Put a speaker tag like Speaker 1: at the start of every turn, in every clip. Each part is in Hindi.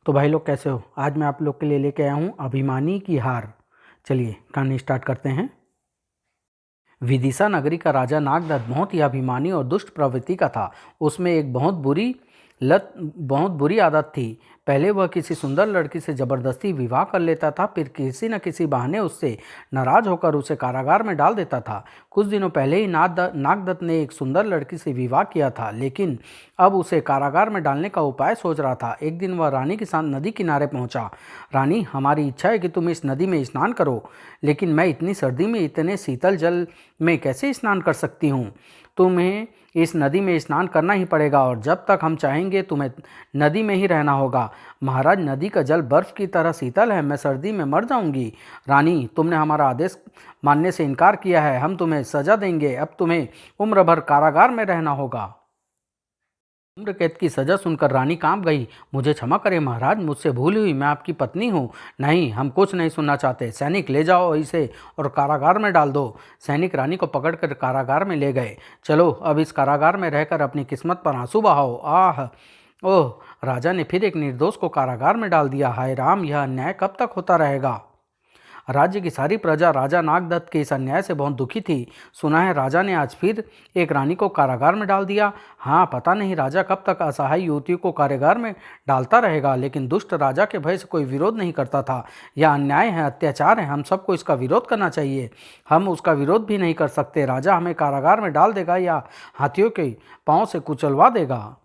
Speaker 1: तो भाई लोग कैसे हो। आज मैं आप लोग के लिए लेके आया हूँ अभिमानी की हार। चलिए कहानी स्टार्ट करते हैं। विदिशा नगरी का राजा नागदत्त बहुत ही अभिमानी और दुष्ट प्रवृत्ति का था। उसमें एक बहुत बुरी आदत थी। पहले वह किसी सुंदर लड़की से जबरदस्ती विवाह कर लेता था, फिर किसी न किसी बहाने उससे नाराज होकर उसे कारागार में डाल देता था। कुछ दिनों पहले ही नागदत्त ने एक सुंदर लड़की से विवाह किया था, लेकिन अब उसे कारागार में डालने का उपाय सोच रहा था। एक दिन वह रानी के साथ नदी किनारे पहुंचा। रानी, हमारी इच्छा है कि तुम इस नदी में स्नान करो, लेकिन मैं इतनी सर्दी में इतने शीतल जल में कैसे स्नान कर सकती हूँ। तुम्हें इस नदी में स्नान करना ही पड़ेगा और जब तक हम चाहेंगे तुम्हें नदी में ही रहना होगा। महाराज, नदी का जल बर्फ की तरह शीतल है, मैं सर्दी में मर जाऊंगी। रानी, तुमने हमारा आदेश मानने से इनकार किया है, हम तुम्हें सजा देंगे। अब तुम्हें उम्र भर कारागार में रहना होगा। उम्र कैद की सजा सुनकर रानी कांप गई। मुझे क्षमा करें महाराज, मुझसे भूल हुई, मैं आपकी पत्नी हूँ। नहीं, हम कुछ नहीं सुनना चाहते। सैनिक, ले जाओ इसे और कारागार में डाल दो। सैनिक रानी को पकड़कर कारागार में ले गए। चलो अब इस कारागार में रहकर अपनी किस्मत पर आंसू बहाओ। आह, ओह। राजा ने फिर एक निर्दोष को कारागार में डाल दिया। हाय राम, यह अन्याय कब तक होता रहेगा। राज्य की सारी प्रजा राजा नागदत्त के इस अन्याय से बहुत दुखी थी। सुना है राजा ने आज फिर एक रानी को कारागार में डाल दिया। हाँ, पता नहीं राजा कब तक असहाय युवतियों को कारागार में डालता रहेगा, लेकिन दुष्ट राजा के भय से कोई विरोध नहीं करता था। यह अन्याय है, अत्याचार है, हम सबको इसका विरोध करना चाहिए। हम उसका विरोध भी नहीं कर सकते। राजा हमें कारागार में डाल देगा या हाथियों के पांव से कुचलवा देगा।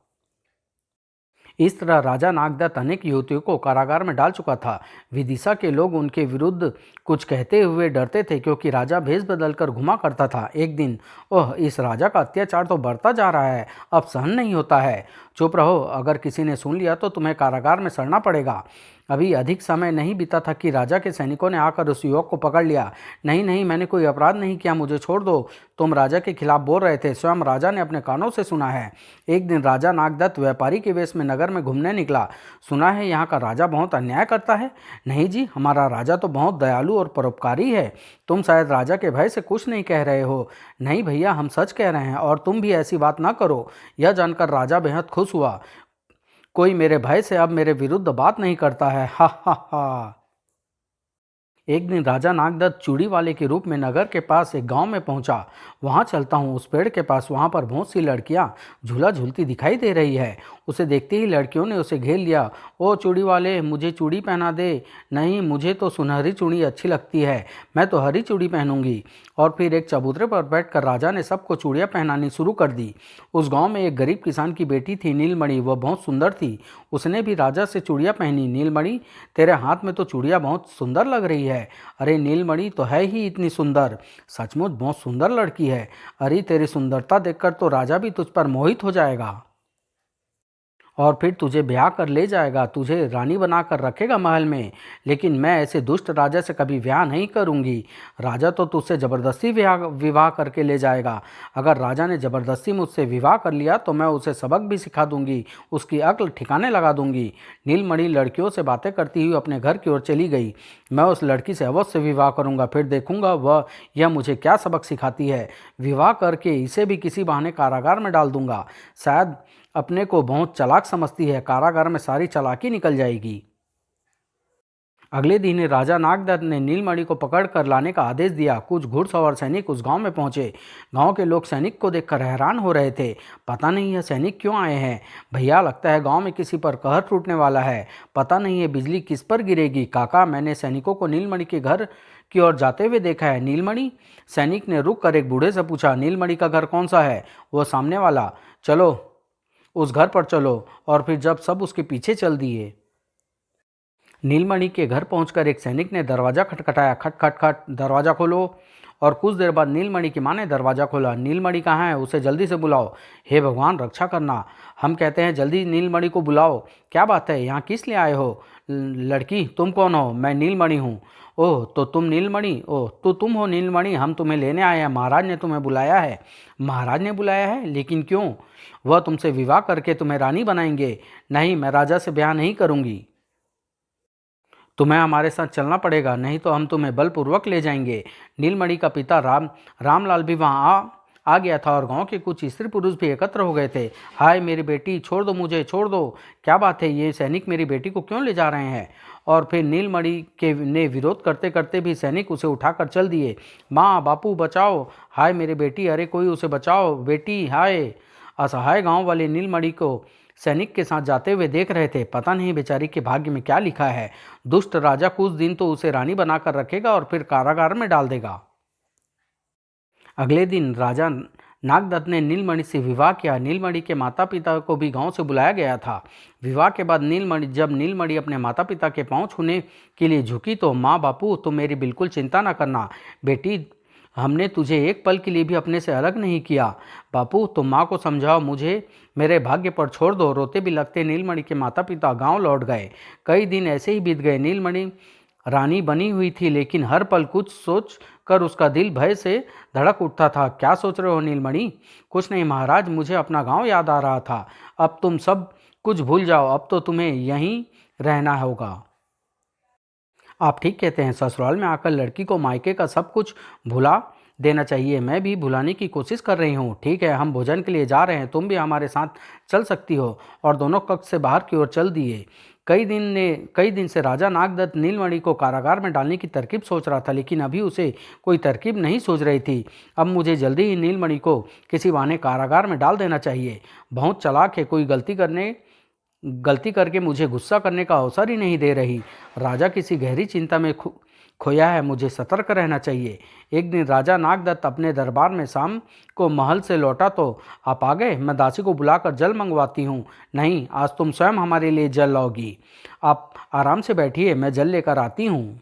Speaker 1: इस तरह राजा नागदत्त अनेक युवतियों को कारागार में डाल चुका था। विदिशा के लोग उनके विरुद्ध कुछ कहते हुए डरते थे, क्योंकि राजा भेष बदलकर घुमा करता था। एक दिन, ओह, इस राजा का अत्याचार तो बढ़ता जा रहा है, अब सहन नहीं होता है। चुप रहो, अगर किसी ने सुन लिया तो तुम्हें कारागार में सड़ना पड़ेगा। अभी अधिक समय नहीं बीता था कि राजा के सैनिकों ने आकर उस युवक को पकड़ लिया। नहीं नहीं, मैंने कोई अपराध नहीं किया, मुझे छोड़ दो। तुम राजा के खिलाफ बोल रहे थे, स्वयं राजा ने अपने कानों से सुना है। एक दिन राजा नागदत्त व्यापारी के वेश में नगर में घूमने निकला। सुना है यहाँ का राजा बहुत अन्याय करता है। नहीं जी, हमारा राजा तो बहुत दयालु और परोपकारी है। तुम शायद राजा के भय से कुछ नहीं कह रहे हो। नहीं भैया, हम सच कह रहे हैं, और तुम भी ऐसी बात ना करो। यह जानकर राजा बेहद खुश हुआ। कोई मेरे भय से अब मेरे विरुद्ध बात नहीं करता है। हा हा हा। एक दिन राजा नागदत्त चूड़ी वाले के रूप में नगर के पास एक गांव में पहुंचा। वहां चलता हूं उस पेड़ के पास, वहां पर बहुत सी लड़कियां झूला झूलती दिखाई दे रही है। उसे देखते ही लड़कियों ने उसे घेर लिया। ओ चूड़ी वाले, मुझे चूड़ी पहना दे। नहीं, मुझे तो सुनहरी चूड़ी अच्छी लगती है, मैं तो हरी चूड़ी पहनूंगी। और फिर एक चबूतरे पर बैठकर राजा ने सबको चूड़ियाँ पहनानी शुरू कर दी। उस गांव में एक गरीब किसान की बेटी थी नीलमणि, वह बहुत सुंदर थी। उसने भी राजा से चूड़ियाँ पहनी। नीलमणि, तेरे हाथ में तो चूड़ियाँ बहुत सुंदर लग रही है। अरे नीलमणि तो है ही इतनी सुंदर, सचमुच बहुत सुंदर लड़की है। अरे तेरी सुंदरता देखकर तो राजा भी तुझ पर मोहित हो जाएगा और फिर तुझे ब्याह कर ले जाएगा, तुझे रानी बनाकर रखेगा महल में। लेकिन मैं ऐसे दुष्ट राजा से कभी ब्याह नहीं करूंगी। राजा तो तुझसे ज़बरदस्ती विवाह विवाह करके ले जाएगा। अगर राजा ने ज़बरदस्ती मुझसे विवाह कर लिया तो मैं उसे सबक भी सिखा दूंगी, उसकी अक्ल ठिकाने लगा दूंगी। नीलमणि लड़कियों से बातें करती हुई अपने घर की ओर चली गई। मैं उस लड़की से अवश्य विवाह करूंगा, फिर देखूंगा यह मुझे क्या सबक सिखाती है। विवाह करके इसे भी किसी बहाने कारागार में डाल दूंगा। शायद अपने को बहुत चालाक समझती है, कारागार में सारी चालाकी निकल जाएगी। अगले दिन ही राजा नागदत्त ने नीलमणि को पकड़ कर लाने का आदेश दिया। कुछ घुड़सवार सैनिक उस गांव में पहुंचे। गांव के लोग सैनिक को देखकर हैरान हो रहे थे। पता नहीं यह सैनिक क्यों आए हैं। भैया, लगता है गांव में किसी पर कहर टूटने वाला है। पता नहीं ये बिजली किस पर गिरेगी। काका, मैंने सैनिकों को नीलमणि के घर की ओर जाते हुए देखा है। नीलमणि? सैनिक ने रुक कर एक बूढ़े से पूछा। नीलमणि का घर कौन सा है? वो सामने वाला। चलो उस घर पर चलो। और फिर जब सब उसके पीछे चल दिए। नीलमणि के घर पहुंचकर एक सैनिक ने दरवाजा खटखटाया। खट खट खट, दरवाजा खोलो। और कुछ देर बाद नीलमणि की माँ ने दरवाजा खोला। नीलमणि कहाँ है? उसे जल्दी से बुलाओ। हे भगवान, रक्षा करना, हम कहते हैं जल्दी नीलमणि को बुलाओ। क्या बात है, यहाँ किस लिए आए हो? लड़की, तुम कौन हो? मैं नीलमणि हूँ। ओह, तो तुम नीलमणि? ओह, तो तुम हो नीलमणि, हम तुम्हें लेने आए हैं, महाराज ने तुम्हें बुलाया है। महाराज ने बुलाया है? लेकिन क्यों? वह तुमसे विवाह करके तुम्हें रानी बनाएंगे। नहीं, मैं राजा से ब्याह नहीं करूंगी। तुम्हें हमारे साथ चलना पड़ेगा, नहीं तो हम तुम्हें बलपूर्वक ले जाएंगे। नीलमणि का पिता रामलाल भी वहाँ आ गया था और गांव के कुछ स्त्री पुरुष भी एकत्र हो गए थे। हाय मेरी बेटी, छोड़ दो मुझे, छोड़ दो। क्या बात है, ये सैनिक मेरी बेटी को क्यों ले जा रहे हैं? और फिर नीलमणि के ने विरोध करते करते भी सैनिक उसे उठाकर चल दिए। माँ, बापू बचाओ, हाय मेरी बेटी, अरे कोई उसे बचाओ बेटी, हाय। असहाय गांव वाले नीलमणि को सैनिक के साथ जाते हुए देख रहे थे। पता नहीं बेचारी के भाग्य में क्या लिखा है। दुष्ट राजा कुछ दिन तो उसे रानी बनाकर रखेगा और फिर कारागार में डाल देगा। अगले दिन राजा नागदत्त ने नीलमणि से विवाह किया। नीलमणि के माता पिता को भी गांव से बुलाया गया था। विवाह के बाद जब नीलमणि अपने माता पिता के पांव छूने के लिए झुकी तो, माँ बापू तुम मेरी बिल्कुल चिंता न करना बेटी, हमने तुझे एक पल के लिए भी अपने से अलग नहीं किया। बापू तुम माँ को समझाओ, मुझे मेरे भाग्य पर छोड़ दो। रोते भी लगते नीलमणि के माता पिता गांव लौट गए। कई दिन ऐसे ही बीत गए। नीलमणि रानी बनी हुई थी, लेकिन हर पल कुछ सोच कर उसका दिल भय से धड़क उठता था। क्या सोच रहे हो नीलमणि? कुछ नहीं महाराज, मुझे अपना गांव याद आ रहा था। अब तुम सब कुछ भूल जाओ, अब तो तुम्हें यहीं रहना होगा। आप ठीक कहते हैं, ससुराल में आकर लड़की को मायके का सब कुछ भुला देना चाहिए। मैं भी भुलाने की कोशिश कर रही हूँ। ठीक है, हम भोजन के लिए जा रहे हैं, तुम भी हमारे साथ चल सकती हो। और दोनों कक्ष से बाहर की ओर चल दिए। कई दिन से राजा नागदत्त नीलमणि को कारागार में डालने की तरकीब सोच रहा था, लेकिन अभी उसे कोई तरकीब नहीं सूझ रही थी। अब मुझे जल्दी ही नीलमणि को किसी बहाने कारागार में डाल देना चाहिए। बहुत चालाक है, कोई गलती करके मुझे गुस्सा करने का अवसर ही नहीं दे रही। राजा किसी गहरी चिंता में खोया है, मुझे सतर्क रहना चाहिए। एक दिन राजा नागदत्त अपने दरबार में शाम को महल से लौटा तो, आप आ गए, मैं दासी को बुलाकर जल मंगवाती हूँ। नहीं, आज तुम स्वयं हमारे लिए जल लाओगी। आप आराम से बैठिए, मैं जल लेकर आती हूँ।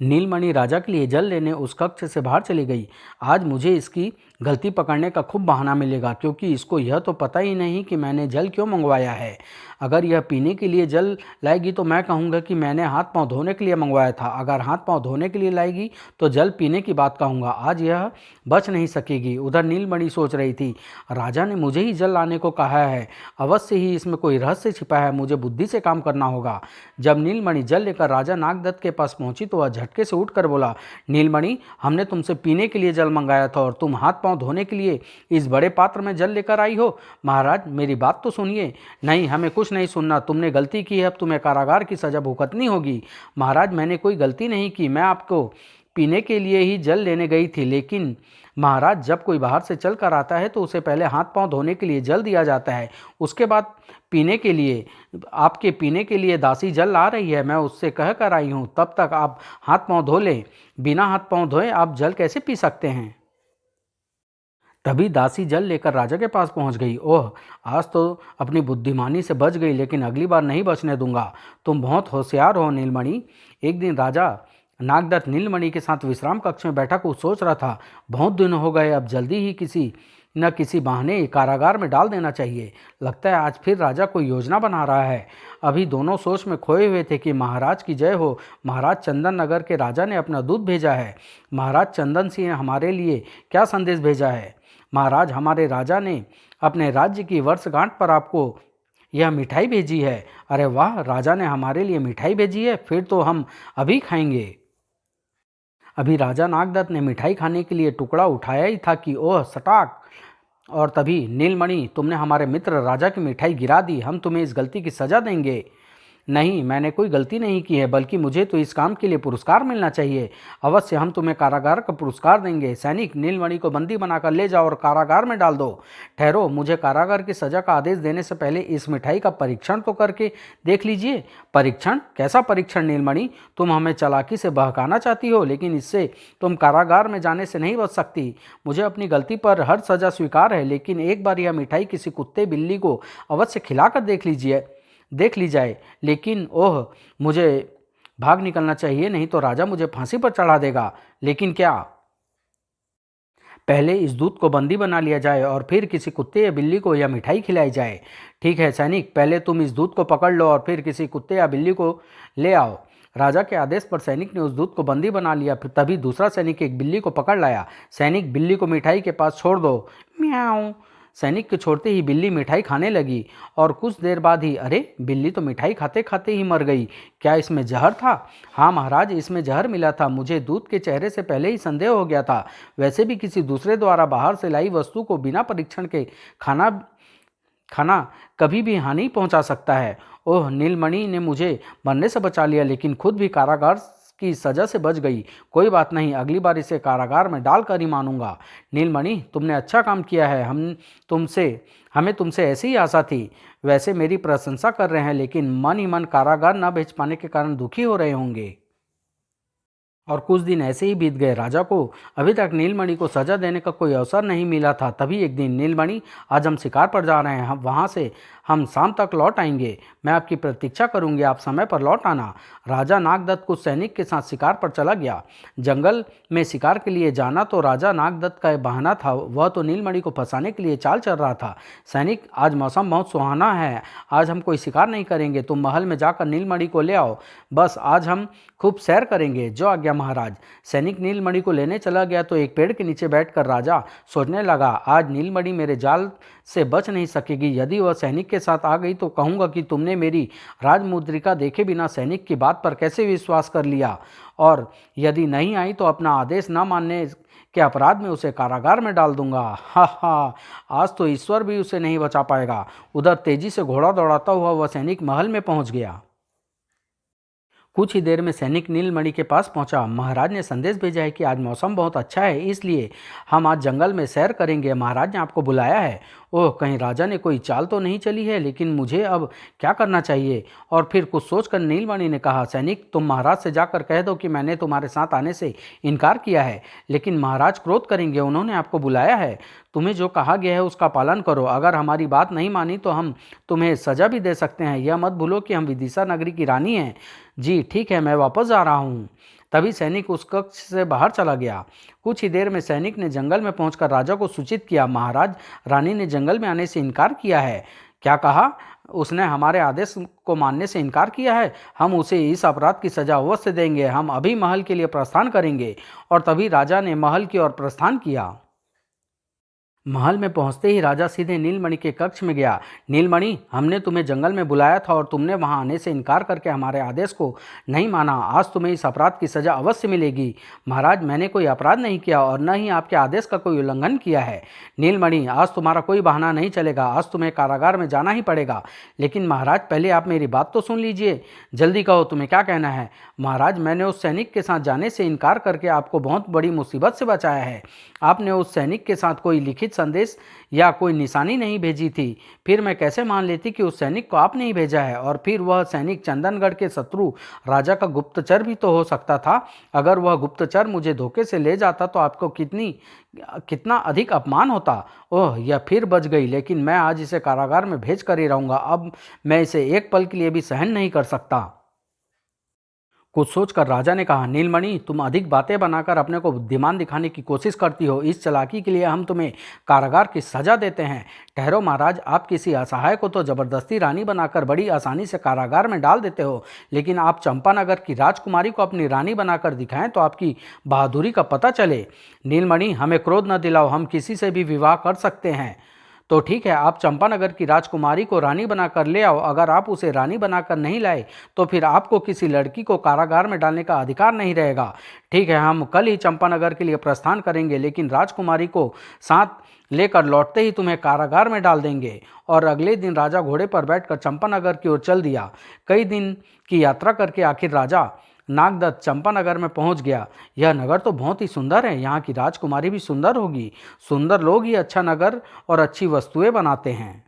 Speaker 1: नीलमणि राजा के लिए जल लेने उस कक्ष से बाहर चली गई। आज मुझे इसकी गलती पकड़ने का खूब बहाना मिलेगा, क्योंकि इसको यह तो पता ही नहीं कि मैंने जल क्यों मंगवाया है। अगर यह पीने के लिए जल लाएगी तो मैं कहूँगा कि मैंने हाथ पांव धोने के लिए मंगवाया था। अगर हाथ पांव धोने के लिए लाएगी तो जल पीने की बात कहूँगा। आज यह बच नहीं सकेगी। उधर नीलमणि सोच रही थी, राजा ने मुझे ही जल लाने को कहा है, अवश्य ही इसमें कोई रहस्य छिपा है, मुझे बुद्धि से काम करना होगा। जब नीलमणि जल लेकर राजा नागदत्त के पास पहुंची तो वह झटके से उठकर बोला, नीलमणि, हमने तुमसे पीने के लिए जल मंगाया था और तुम हाथ पांव धोने के लिए इस बड़े पात्र में जल लेकर आई हो। महाराज मेरी बात तो सुनिए। नहीं, हमें कुछ नहीं सुनना। तुमने गलती की है, अब तुम्हें कारागार की सजा भुगतनी होगी। महाराज मैंने कोई गलती नहीं की, मैं आपको पीने के लिए ही जल लेने गई थी। लेकिन महाराज, जब कोई बाहर से चल कर आता है तो उसे पहले हाथ पांव धोने के लिए जल दिया जाता है, उसके बाद पीने के लिए। आपके पीने के लिए दासी जल आ रही है, मैं उससे कह कर आई हूँ, तब तक आप हाथ पांव धो लें। बिना हाथ पांव धोए आप जल कैसे पी सकते हैं? तभी दासी जल लेकर राजा के पास पहुंच गई। ओह, आज तो अपनी बुद्धिमानी से बच गई, लेकिन अगली बार नहीं बचने दूंगा। तुम बहुत होशियार हो नीलमणि। एक दिन राजा नागदत्त नीलमणि के साथ विश्राम कक्ष में बैठा कुछ सोच रहा था। बहुत दिन हो गए, अब जल्दी ही किसी न किसी बहाने कारागार में डाल देना चाहिए। लगता है आज फिर राजा कोई योजना बना रहा है। अभी दोनों सोच में खोए हुए थे कि महाराज की जय हो। महाराज चंदन नगर के राजा ने अपना दूत भेजा है। महाराज चंदन सिंह ने हमारे लिए क्या संदेश भेजा है? महाराज, हमारे राजा ने अपने राज्य की वर्षगांठ पर आपको यह मिठाई भेजी है। अरे वाह, राजा ने हमारे लिए मिठाई भेजी है, फिर तो हम अभी खाएंगे। अभी राजा नागदत्त ने मिठाई खाने के लिए टुकड़ा उठाया ही था कि ओह सटाक, और तभी नीलमणि, तुमने हमारे मित्र राजा की मिठाई गिरा दी, हम तुम्हें इस गलती की सजा देंगे। नहीं, मैंने कोई गलती नहीं की है, बल्कि मुझे तो इस काम के लिए पुरस्कार मिलना चाहिए। अवश्य हम तुम्हें कारागार का पुरस्कार देंगे। सैनिक, नीलमणि को बंदी बनाकर ले जाओ और कारागार में डाल दो। ठहरो, मुझे कारागार की सजा का आदेश देने से पहले इस मिठाई का परीक्षण तो करके देख लीजिए। परीक्षण? कैसा परीक्षण नीलमणि? तुम हमें चालाकी से बहकाना चाहती हो, लेकिन इससे तुम कारागार में जाने से नहीं बच सकती। मुझे अपनी गलती पर हर सजा स्वीकार है, लेकिन एक बार यह मिठाई किसी कुत्ते बिल्ली को अवश्य खिलाकर देख ली जाए। लेकिन ओह, मुझे भाग निकलना चाहिए, नहीं तो राजा मुझे फांसी पर चढ़ा देगा। लेकिन क्या? पहले इस दूध को बंदी बना लिया जाए और फिर किसी कुत्ते या बिल्ली को यह मिठाई खिलाई जाए। ठीक है सैनिक, पहले तुम इस दूध को पकड़ लो और फिर किसी कुत्ते या बिल्ली को ले आओ। राजा के आदेश पर सैनिक ने उस दूध को बंदी बना लिया। फिर तभी दूसरा सैनिक एक बिल्ली को पकड़ लाया। सैनिक, बिल्ली को मिठाई के पास छोड़ दो। म्याऊं। सैनिक के छोड़ते ही बिल्ली मिठाई खाने लगी और कुछ देर बाद ही अरे बिल्ली तो मिठाई खाते खाते ही मर गई। क्या इसमें जहर था? हाँ महाराज, इसमें जहर मिला था। मुझे दूध के चेहरे से पहले ही संदेह हो गया था। वैसे भी किसी दूसरे द्वारा बाहर से लाई वस्तु को बिना परीक्षण के खाना खाना कभी भी हानि पहुंचा सकता है। ओह, नीलमणि ने मुझे मरने से बचा लिया, लेकिन खुद भी कारागार की सजा से बच गई। कोई बात नहीं, अगली बार इसे कारागार में डालकर ही मानूंगा। नीलमणि, तुमने अच्छा काम किया है। हमें तुमसे ऐसी ही आशा थी। वैसे मेरी प्रशंसा कर रहे हैं, लेकिन मन ही मन कारागार न भेज पाने के कारण दुखी हो रहे होंगे। और कुछ दिन ऐसे ही बीत गए। राजा को अभी तक नीलमणि को सजा देने का कोई अवसर नहीं मिला था। तभी एक दिन, नीलमणि, आज हम शिकार पर जा रहे हैं। वहाँ से हम शाम तक लौट आएंगे। मैं आपकी प्रतीक्षा करूंगी, आप समय पर लौट आना। राजा नागदत्त कुछ सैनिक के साथ शिकार पर चला गया। जंगल में शिकार के लिए जाना तो राजा नागदत्त का बहाना था। वह तो नीलमणि को फंसाने के लिए चाल चल रहा था। सैनिक, आज मौसम बहुत सुहाना है, आज हम कोई शिकार नहीं करेंगे। तुम महल में जाकर नीलमणि को ले आओ। बस आज हम खूब सैर करेंगे। जो आज्ञा महाराज। सैनिक नीलमणि को लेने चला गया तो एक पेड़ के नीचे बैठकर राजा सोचने लगा, आज नीलमणि मेरे जाल से बच नहीं सकेगी। यदि वह सैनिक के साथ आ गई तो कहूँगा कि तुमने मेरी राजमुद्रिका देखे बिना सैनिक की बात पर कैसे विश्वास कर लिया, और यदि नहीं आई तो अपना आदेश न मानने के अपराध में उसे कारागार में डाल दूंगा। हा हा, आज तो ईश्वर भी उसे नहीं बचा पाएगा। उधर तेजी से घोड़ा दौड़ाता हुआ वह सैनिक महल में पहुंच गया। कुछ ही देर में सैनिक नीलमणि के पास पहुंचा। महाराज ने संदेश भेजा है कि आज मौसम बहुत अच्छा है, इसलिए हम आज जंगल में सैर करेंगे। महाराज ने आपको बुलाया है। ओह, कहीं राजा ने कोई चाल तो नहीं चली है, लेकिन मुझे अब क्या करना चाहिए? और फिर कुछ सोचकर नीलमणि ने कहा, सैनिक, तुम महाराज से जाकर कह दो कि मैंने तुम्हारे साथ आने से इनकार किया है, लेकिन महाराज क्रोध करेंगे। उन्होंने आपको बुलाया है। तुम्हें जो कहा गया है उसका पालन करो। अगर हमारी बात नहीं मानी तो हम तुम्हें सजा भी दे सकते हैं। यह मत भूलो कि हम विदिशा नगरी की रानी हैं। जी ठीक है, मैं वापस जा रहा हूँ। तभी सैनिक उस कक्ष से बाहर चला गया। कुछ ही देर में सैनिक ने जंगल में पहुंचकर राजा को सूचित किया, महाराज, रानी ने जंगल में आने से इनकार किया है। क्या कहा? उसने हमारे आदेश को मानने से इनकार किया है। हम उसे इस अपराध की सजा अवश्य देंगे। हम अभी महल के लिए प्रस्थान करेंगे। और तभी राजा ने महल की ओर प्रस्थान किया। महल में पहुंचते ही राजा सीधे नीलमणि के कक्ष में गया। नीलमणि, हमने तुम्हें जंगल में बुलाया था और तुमने वहां आने से इनकार करके हमारे आदेश को नहीं माना। आज तुम्हें इस अपराध की सजा अवश्य मिलेगी। महाराज, मैंने कोई अपराध नहीं किया और न ही आपके आदेश का कोई उल्लंघन किया है। नीलमणि, आज तुम्हारा कोई बहाना नहीं चलेगा। आज तुम्हें कारागार में जाना ही पड़ेगा। लेकिन महाराज, पहले आप मेरी बात तो सुन लीजिए। जल्दी कहो, तुम्हें क्या कहना है? महाराज, मैंने उस सैनिक के साथ जाने से इनकार करके आपको बहुत बड़ी मुसीबत से बचाया है। आपने उस सैनिक के साथ कोई लिखित संदेश या कोई निशानी नहीं भेजी थी। फिर मैं कैसे मान लेती कि उस सैनिक को आपने ही भेजा है? और फिर वह सैनिक चंदनगढ़ के शत्रु राजा का गुप्तचर भी तो हो सकता था। अगर वह गुप्तचर मुझे धोखे से ले जाता तो आपको कितना अधिक अपमान होता। ओह, यह फिर बच गई, लेकिन मैं आज इसे कारागार में भेज कर ही रहूँगा। अब मैं इसे एक पल के लिए भी सहन नहीं कर सकता। कुछ सोचकर राजा ने कहा, नीलमणि, तुम अधिक बातें बनाकर अपने को बुद्धिमान दिखाने की कोशिश करती हो। इस चालाकी के लिए हम तुम्हें कारागार की सजा देते हैं। ठहरो महाराज, आप किसी असहाय को तो जबरदस्ती रानी बनाकर बड़ी आसानी से कारागार में डाल देते हो, लेकिन आप चंपानगर की राजकुमारी को अपनी रानी बनाकर दिखाएं तो आपकी बहादुरी का पता चले। नीलमणि, हमें क्रोध न दिलाओ, हम किसी से भी विवाह कर सकते हैं। तो ठीक है, आप चंपानगर की राजकुमारी को रानी बनाकर ले आओ। अगर आप उसे रानी बनाकर नहीं लाए तो फिर आपको किसी लड़की को कारागार में डालने का अधिकार नहीं रहेगा। ठीक है, हम कल ही चंपानगर के लिए प्रस्थान करेंगे, लेकिन राजकुमारी को साथ लेकर लौटते ही तुम्हें कारागार में डाल देंगे। और अगले दिन राजा घोड़े पर बैठकर चंपानगर की ओर चल दिया। कई दिन की यात्रा करके आखिर राजा नागदत्त चंपानगर में पहुंच गया। यह नगर तो बहुत ही सुंदर है। यहाँ की राजकुमारी भी सुंदर होगी। सुंदर लोग ही अच्छा नगर और अच्छी वस्तुएं बनाते हैं।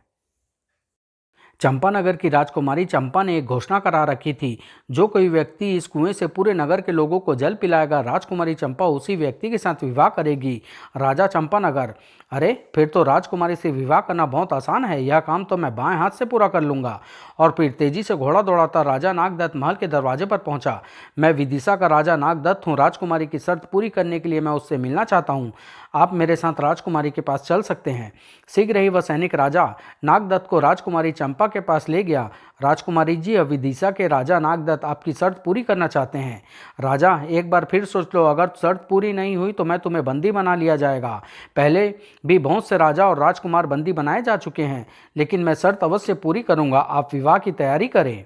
Speaker 1: चंपानगर की राजकुमारी चंपा ने एक घोषणा करा रखी थी, जो कोई व्यक्ति इस कुएं से पूरे नगर के लोगों को जल पिलाएगा, राजकुमारी चंपा उसी व्यक्ति के साथ विवाह करेगी। राजा चंपानगर, अरे फिर तो राजकुमारी से विवाह करना बहुत आसान है। यह काम तो मैं बाएं हाथ से पूरा कर लूँगा। और फिर तेजी से घोड़ा दौड़ाता राजा नागदत्त महल के दरवाजे पर पहुंचा। मैं विदिशा का राजा नागदत्त हूँ। राजकुमारी की शर्त पूरी करने के लिए मैं उससे मिलना चाहता हूँ। आप मेरे साथ राजकुमारी के पास चल सकते हैं। शीघ्र ही वह सैनिक राजा नागदत्त को राजकुमारी चंपा के पास ले गया। राजकुमारी जी, अब विदिशा के राजा नागदत्त आपकी शर्त पूरी करना चाहते हैं। राजा, एक बार फिर सोच लो, अगर शर्त पूरी नहीं हुई तो मैं तुम्हें बंदी बना लिया जाएगा। पहले भी बहुत से राजा और राजकुमार बंदी बनाए जा चुके हैं, लेकिन मैं शर्त अवश्य पूरी करूंगा। आप विवाह की तैयारी करें।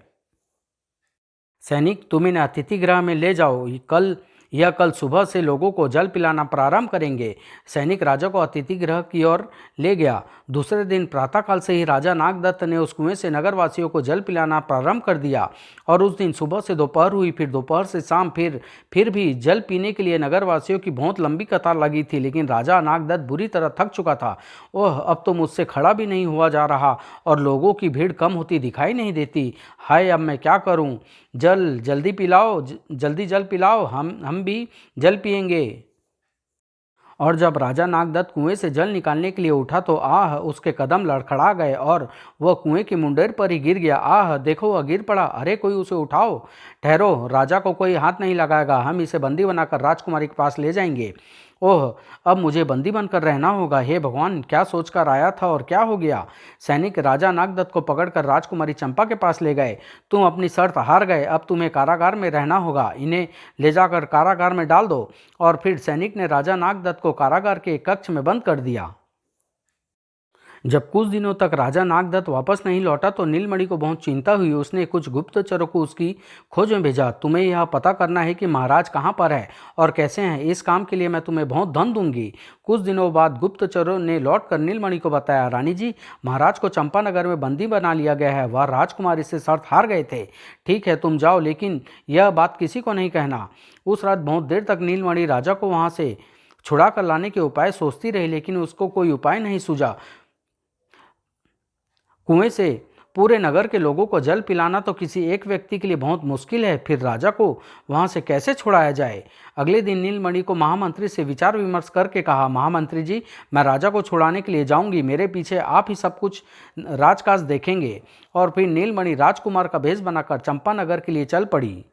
Speaker 1: सैनिक, तुम इन्हें अतिथि गृह में ले जाओ। कल सुबह से लोगों को जल पिलाना प्रारंभ करेंगे। सैनिक राजा को अतिथि गृह की ओर ले गया। दूसरे दिन प्रातःकाल से ही राजा नागदत्त ने उस कुएं से नगरवासियों को जल पिलाना प्रारंभ कर दिया। और उस दिन सुबह से दोपहर हुई, फिर दोपहर से शाम, फिर भी जल पीने के लिए नगरवासियों की बहुत लंबी कतार लगी थी। लेकिन राजा नागदत्त बुरी तरह थक चुका था। ओह, अब तो मुझसे खड़ा भी नहीं हुआ जा रहा और लोगों की भीड़ कम होती दिखाई नहीं देती। हाय, अब मैं क्या करूं? जल्दी पिलाओ, जल्दी जल पिलाओ, हम भी जल पिएंगे। और जब राजा नागदत्त कुएं से जल निकालने के लिए उठा तो आह, उसके कदम लड़खड़ा गए और वह कुएं की मुंडेर पर ही गिर गया। आह, देखो, वह गिर पड़ा। अरे, कोई उसे उठाओ। ठहरो, राजा को कोई हाथ नहीं लगाएगा। हम इसे बंदी बनाकर राजकुमारी के पास ले जाएंगे। ओह, अब मुझे बंदी बनकर रहना होगा। हे भगवान, क्या सोचकर आया था और क्या हो गया? सैनिक राजा नागदत्त को पकड़कर राजकुमारी चंपा के पास ले गए। तुम अपनी शर्त हार गए, अब तुम्हें कारागार में रहना होगा। इन्हें ले जाकर कारागार में डाल दो। और फिर सैनिक ने राजा नागदत्त को कारागार के एक कक्ष में बंद कर दिया। जब कुछ दिनों तक राजा नागदत्त वापस नहीं लौटा तो नीलमणि को बहुत चिंता हुई। उसने कुछ गुप्तचरों को उसकी खोज में भेजा। तुम्हें यह पता करना है कि महाराज कहाँ पर है और कैसे हैं। इस काम के लिए मैं तुम्हें बहुत धन दूंगी। कुछ दिनों बाद गुप्तचरों ने लौटकर नीलमणि को बताया, रानी जी, महाराज को चंपानगर में बंदी बना लिया गया है। वह राजकुमारी से शर्त हार गए थे। ठीक है, तुम जाओ, लेकिन यह बात किसी को नहीं कहना। उस रात बहुत देर तक नीलमणि राजा को वहाँ से छुड़ा कर लाने के उपाय सोचती रही, लेकिन उसको कोई उपाय नहीं सूझा। कुएं से पूरे नगर के लोगों को जल पिलाना तो किसी एक व्यक्ति के लिए बहुत मुश्किल है, फिर राजा को वहां से कैसे छुड़ाया जाए? अगले दिन नीलमणि को महामंत्री से विचार विमर्श करके कहा, महामंत्री जी, मैं राजा को छुड़ाने के लिए जाऊंगी। मेरे पीछे आप ही सब कुछ राजकाज देखेंगे। और फिर नीलमणि राजकुमार का भेष बनाकर चंपानगर के लिए चल पड़ी।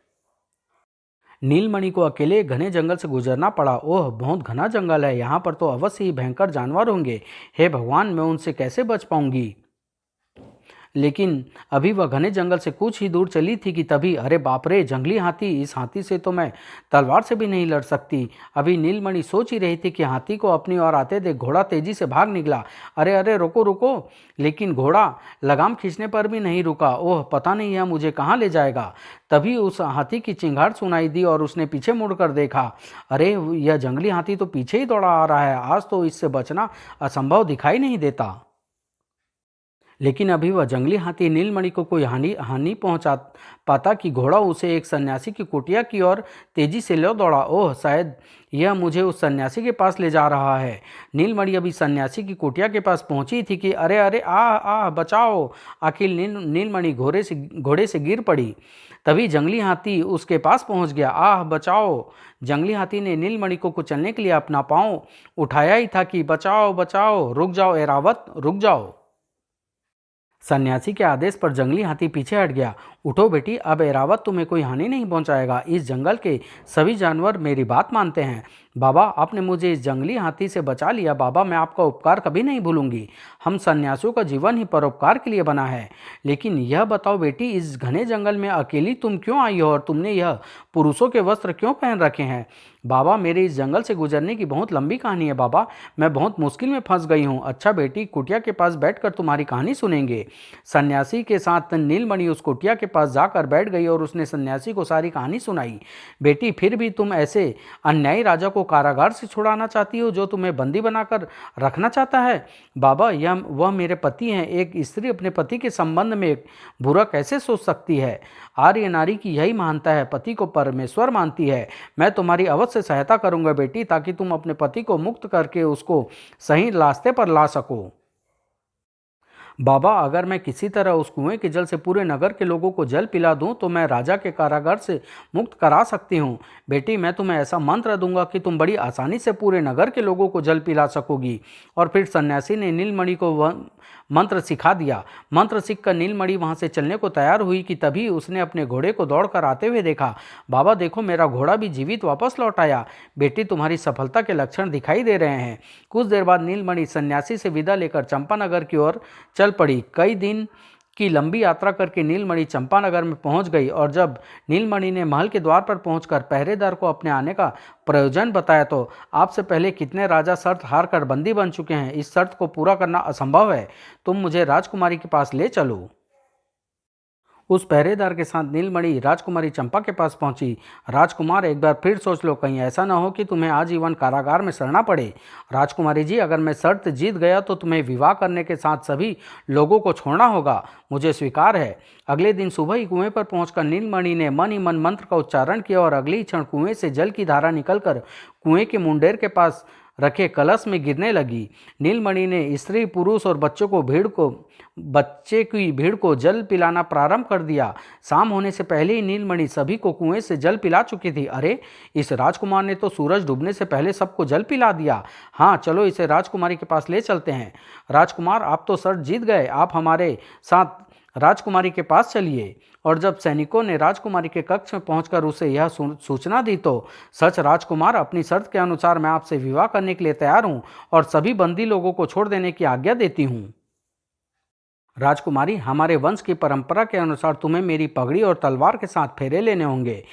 Speaker 1: नीलमणि को अकेले घने जंगल से गुजरना पड़ा। ओह, बहुत घना जंगल है, यहाँ पर तो अवश्य ही भयंकर जानवर होंगे। हे भगवान, मैं उनसे कैसे बच पाऊंगी? लेकिन अभी वह घने जंगल से कुछ ही दूर चली थी कि तभी, अरे बाप रे, जंगली हाथी! इस हाथी से तो मैं तलवार से भी नहीं लड़ सकती। अभी नीलमणि सोच ही रही थी कि हाथी को अपनी ओर आते देख घोड़ा तेजी से भाग निकला। अरे अरे, रुको रुको! लेकिन घोड़ा लगाम खींचने पर भी नहीं रुका। ओह, पता नहीं यह मुझे कहाँ ले जाएगा। तभी उस हाथी की चिंगार सुनाई दी और उसने पीछे मुड़कर देखा। अरे, यह जंगली हाथी तो पीछे ही दौड़ा आ रहा है। आज तो इससे बचना असंभव दिखाई नहीं देता। लेकिन अभी वह जंगली हाथी नीलमणि को कोई हानि पहुंचा पाता कि घोड़ा उसे एक सन्यासी की कुटिया की ओर तेजी से ले दौड़ा। ओह, शायद यह मुझे उस सन्यासी के पास ले जा रहा है। नीलमणि अभी सन्यासी की कुटिया के पास पहुंची थी कि अरे अरे, आ बचाओ! आखिर नीलमणि घोड़े से गिर पड़ी। तभी जंगली हाथी उसके पास पहुंच गया। आह, बचाओ! जंगली हाथी ने नीलमणि को कुचलने के लिए अपना पाँव उठाया ही था कि बचाओ बचाओ, रुक जाओ एरावत, रुक जाओ। सन्यासी के आदेश पर जंगली हाथी पीछे हट गया। उठो बेटी, अब एरावत तुम्हें कोई हानि नहीं पहुंचाएगा। इस जंगल के सभी जानवर मेरी बात मानते हैं। बाबा, आपने मुझे इस जंगली हाथी से बचा लिया। बाबा, मैं आपका उपकार कभी नहीं भूलूंगी। हम सन्यासियों का जीवन ही परोपकार के लिए बना है। लेकिन यह बताओ बेटी, इस घने जंगल में अकेली तुम क्यों आई हो और तुमने यह पुरुषों के वस्त्र क्यों पहन रखे हैं? बाबा, मेरे इस जंगल से गुजरने की बहुत लंबी कहानी है बाबा। मैं बहुत मुश्किल में फंस गई हूँ। अच्छा बेटी, कुटिया के पास बैठकर तुम्हारी कहानी सुनेंगे। सन्यासी के साथ नीलमणि उस कुटिया के पास जाकर बैठ गई और उसने सन्यासी को सारी कहानी सुनाई। बेटी, फिर भी तुम ऐसे अन्यायी राजा को कारागार से छुड़ाना चाहती हो जो तुम्हें बंदी बनाकर रखना चाहता है? बाबा, वह मेरे पति हैं। एक स्त्री अपने पति के संबंध में बुरा कैसे सोच सकती है? आर्य नारी की यही महानता है, पति को परमेश्वर मानती है। मैं तुम्हारी अवश्य सहायता करूंगा बेटी, ताकि तुम अपने पति को मुक्त करके उसको सही रास्ते पर ला सको। बाबा, अगर मैं किसी तरह उस कुएं के जल से पूरे नगर के लोगों को जल पिला दूं तो मैं राजा के कारागार से मुक्त करा सकती हूं। बेटी, मैं तुम्हें ऐसा मंत्र दूंगा कि तुम बड़ी आसानी से पूरे नगर के लोगों को जल पिला सकोगी। और फिर सन्यासी ने नीलमणि को मंत्र सिखा दिया। मंत्र सीखकर नीलमणि वहां से चलने को तैयार हुई कि तभी उसने अपने घोड़े को दौड़कर आते हुए देखा। बाबा देखो, मेरा घोड़ा भी जीवित वापस लौट आया। बेटी, तुम्हारी सफलता के लक्षण दिखाई दे रहे हैं। कुछ देर बाद नीलमणि सन्यासी से विदा लेकर चंपानगर की ओर चल पड़ी। कई दिन की लंबी यात्रा करके नीलमणि चंपानगर में पहुंच गई और जब नीलमणि ने महल के द्वार पर पहुंचकर पहरेदार को अपने आने का प्रयोजन बताया तो आपसे पहले कितने राजा शर्त हार कर बंदी बन चुके हैं। इस शर्त को पूरा करना असंभव है। तुम मुझे राजकुमारी के पास ले चलो। उस पहरेदार के साथ नीलमणि राजकुमारी चंपा के पास पहुंची। राजकुमार, एक बार फिर सोच लो, कहीं ऐसा ना हो कि तुम्हें आजीवन कारागार में सड़ना पड़े। राजकुमारी जी, अगर मैं शर्त जीत गया तो तुम्हें विवाह करने के साथ सभी लोगों को छोड़ना होगा। मुझे स्वीकार है। अगले दिन सुबह ही कुएं पर पहुंचकर नीलमणि ने मन ही मन मंत्र का उच्चारण किया और अगले ही क्षण कुएं से जल की धारा निकलकर कुएं के मुंडेर के पास रखे कलश में गिरने लगी। नीलमणि ने स्त्री, पुरुष और बच्चे की भीड़ को जल पिलाना प्रारंभ कर दिया। शाम होने से पहले ही नीलमणि सभी को कुएं से जल पिला चुकी थी। अरे, इस राजकुमार ने तो सूरज डूबने से पहले सबको जल पिला दिया। हाँ, चलो इसे राजकुमारी के पास ले चलते हैं। राजकुमार, आप तो शर्त जीत गए, आप हमारे साथ राजकुमारी के पास चलिए। और जब सैनिकों ने राजकुमारी के कक्ष में पहुंचकर उसे यह सूचना दी तो, सच राजकुमार, अपनी शर्त के अनुसार मैं आपसे विवाह करने के लिए तैयार हूं और सभी बंदी लोगों को छोड़ देने की आज्ञा देती हूं। राजकुमारी, हमारे वंश की परंपरा के अनुसार तुम्हें मेरी पगड़ी और तलवार के साथ फेरे लेने होंगे।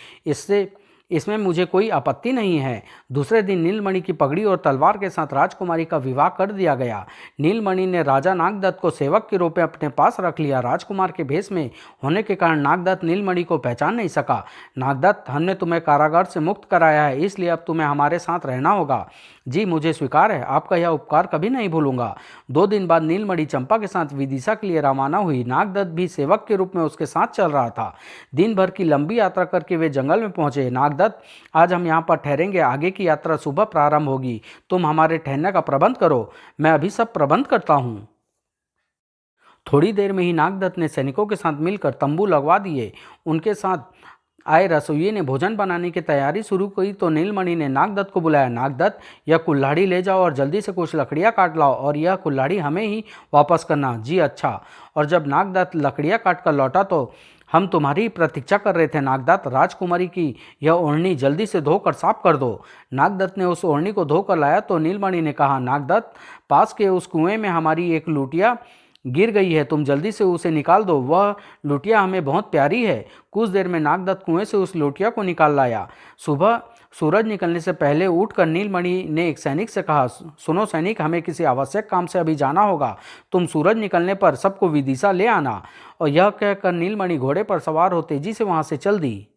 Speaker 1: इसमें मुझे कोई आपत्ति नहीं है। दूसरे दिन नीलमणि की पगड़ी और तलवार के साथ राजकुमारी का विवाह कर दिया गया। नीलमणि ने राजा नागदत्त को सेवक के रूप में अपने पास रख लिया। राजकुमार के भेष में होने के कारण नागदत्त नीलमणि को पहचान नहीं सका। नागदत्त, हमने तुम्हें कारागार से मुक्त कराया है, इसलिए अब तुम्हें हमारे साथ रहना होगा। जी, मुझे स्वीकार है। आपका यह उपकार कभी नहीं भूलूंगा। 2 दिन बाद नीलमणि चंपा के साथ विदिशा के लिए रवाना हुई। नागदत्त भी सेवक के रूप में उसके साथ चल रहा था। दिन भर की लंबी यात्रा करके वे जंगल में पहुंचे। नागदत्त, आज हम यहाँ पर ठहरेंगे, आगे की यात्रा सुबह प्रारंभ होगी। तुम हमारे ठहरने का प्रबंध करो, मैं अभी सब प्रबंध करता हूँ। थोड़ी देर में ही नागदत्त ने सैनिकों के साथ मिलकर तंबू लगवा दिए। उनके साथ आए रसोइये ने भोजन बनाने की तैयारी शुरू की तो नीलमणि ने नागदत्त को बुलाया। नागदत्त, यह कुल्हाड़ी ले जाओ और जल्दी से कुछ लकड़ियाँ काट लाओ और यह कुल्हाड़ी हमें ही वापस करना। जी अच्छा। और जब नागदत्त लकड़ियाँ काट कर लौटा तो, हम तुम्हारी प्रतीक्षा कर रहे थे नागदत्त। राजकुमारी की यह ओढ़नी जल्दी से धोकर साफ कर दो। नागदत्त ने उस ओढ़नी को धोकर लाया तो नीलमणि ने कहा, नागदत्त, पास के उस कुएं में हमारी एक लुटिया गिर गई है, तुम जल्दी से उसे निकाल दो। वह लुटिया हमें बहुत प्यारी है। कुछ देर में नागदत्त कुएं से उस लुटिया को निकाल लाया। सुबह सूरज निकलने से पहले उठकर नीलमणि ने एक सैनिक से कहा, सुनो सैनिक, हमें किसी आवश्यक काम से अभी जाना होगा। तुम सूरज निकलने पर सबको विदिशा ले आना। और यह कहकर नीलमणि घोड़े पर सवार हो तेजी से वहां से चल दी।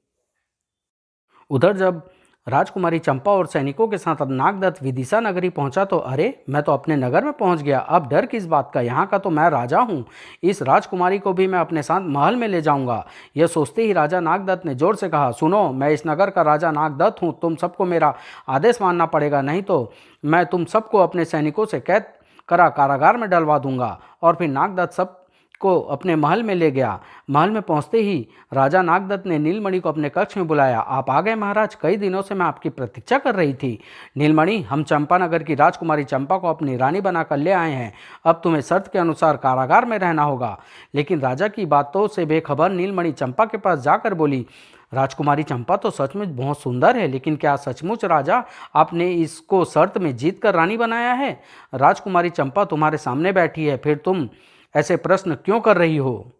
Speaker 1: उधर जब राजकुमारी चंपा और सैनिकों के साथ नागदत्त विदिशा नगरी पहुंचा तो, अरे, मैं तो अपने नगर में पहुंच गया। अब डर किस बात का, यहाँ का तो मैं राजा हूँ। इस राजकुमारी को भी मैं अपने साथ महल में ले जाऊंगा। यह सोचते ही राजा नागदत्त ने जोर से कहा, सुनो, मैं इस नगर का राजा नागदत्त हूँ। तुम सबको मेरा आदेश मानना पड़ेगा, नहीं तो मैं तुम सबको अपने सैनिकों से कैद करा कारागार में डलवा दूंगा। और फिर नागदत्त सब को अपने महल में ले गया। महल में पहुंचते ही राजा नागदत्त ने नीलमणि को अपने कक्ष में बुलाया। आप आ गए महाराज, कई दिनों से मैं आपकी प्रतीक्षा कर रही थी। नीलमणि, हम चंपानगर की राजकुमारी चंपा को अपनी रानी बनाकर ले आए हैं। अब तुम्हें शर्त के अनुसार कारागार में रहना होगा। लेकिन राजा की बातों से बेखबर नीलमणि चंपा के पास जाकर बोली, राजकुमारी चंपा तो सचमुच बहुत सुंदर है, लेकिन क्या सचमुच राजा आपने इसको शर्त में जीत कर रानी बनाया है? राजकुमारी चंपा तुम्हारे सामने बैठी है, फिर तुम ऐसे प्रश्न क्यों कर रही हो?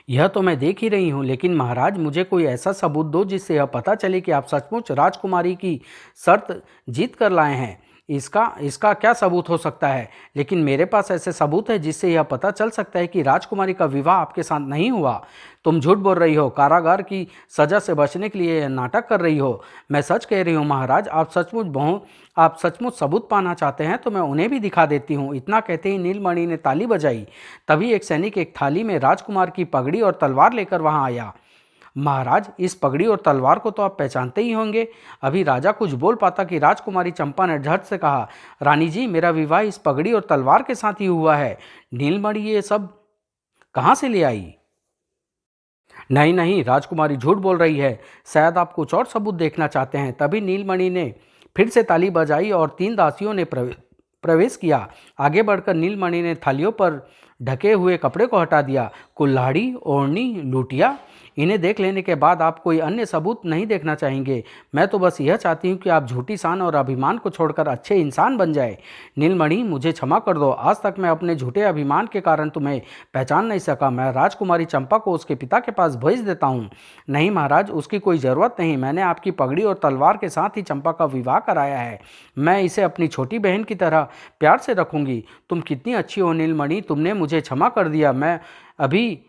Speaker 1: यह तो मैं देख ही रही हूं, लेकिन महाराज, मुझे कोई ऐसा सबूत दो जिससे यह पता चले कि आप सचमुच राजकुमारी की शर्त जीत कर लाए हैं। इसका क्या सबूत हो सकता है? लेकिन मेरे पास ऐसे सबूत है जिससे यह पता चल सकता है कि राजकुमारी का विवाह आपके साथ नहीं हुआ। तुम झूठ बोल रही हो, कारागार की सजा से बचने के लिए यह नाटक कर रही हो। मैं सच कह रही हूँ महाराज, आप सचमुच सबूत पाना चाहते हैं तो मैं उन्हें भी दिखा देती हूँ। इतना कहते ही नीलमणि ने ताली बजाई। तभी एक सैनिक एक थाली में राजकुमार की पगड़ी और तलवार लेकर वहां आया। महाराज, इस पगड़ी और तलवार को तो आप पहचानते ही होंगे। अभी राजा कुछ बोल पाता कि राजकुमारी चंपा ने झट से कहा, रानी जी, मेरा विवाह इस पगड़ी और तलवार के साथ ही हुआ है। नीलमणि ये सब कहाँ से ले आई? नहीं नहीं, राजकुमारी झूठ बोल रही है। शायद आप कुछ और सबूत देखना चाहते हैं। तभी नीलमणि ने फिर से ताली बजाई और 3 दासियों ने प्रवेश किया। आगे बढ़कर नीलमणि ने थालियों पर ढके हुए कपड़े को हटा दिया। कुल्हाड़ी, ओढ़नी, लूटिया, इन्हें देख लेने के बाद आप कोई अन्य सबूत नहीं देखना चाहेंगे। मैं तो बस यह चाहती हूँ कि आप झूठी शान और अभिमान को छोड़कर अच्छे इंसान बन जाए। नीलमणि, मुझे क्षमा कर दो। आज तक मैं अपने झूठे अभिमान के कारण तुम्हें पहचान नहीं सका। मैं राजकुमारी चंपा को उसके पिता के पास भेज देता हूँ। नहीं महाराज, उसकी कोई ज़रूरत नहीं। मैंने आपकी पगड़ी और तलवार के साथ ही चंपा का विवाह कराया है। मैं इसे अपनी छोटी बहन की तरह प्यार से रखूंगी। तुम कितनी अच्छी हो नीलमणि, तुमने मुझे क्षमा कर दिया। मैं अभी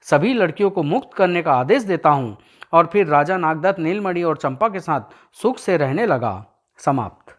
Speaker 1: सभी लड़कियों को मुक्त करने का आदेश देता हूँ। और फिर राजा नागदत्त नीलमणि और चंपा के साथ सुख से रहने लगा। समाप्त।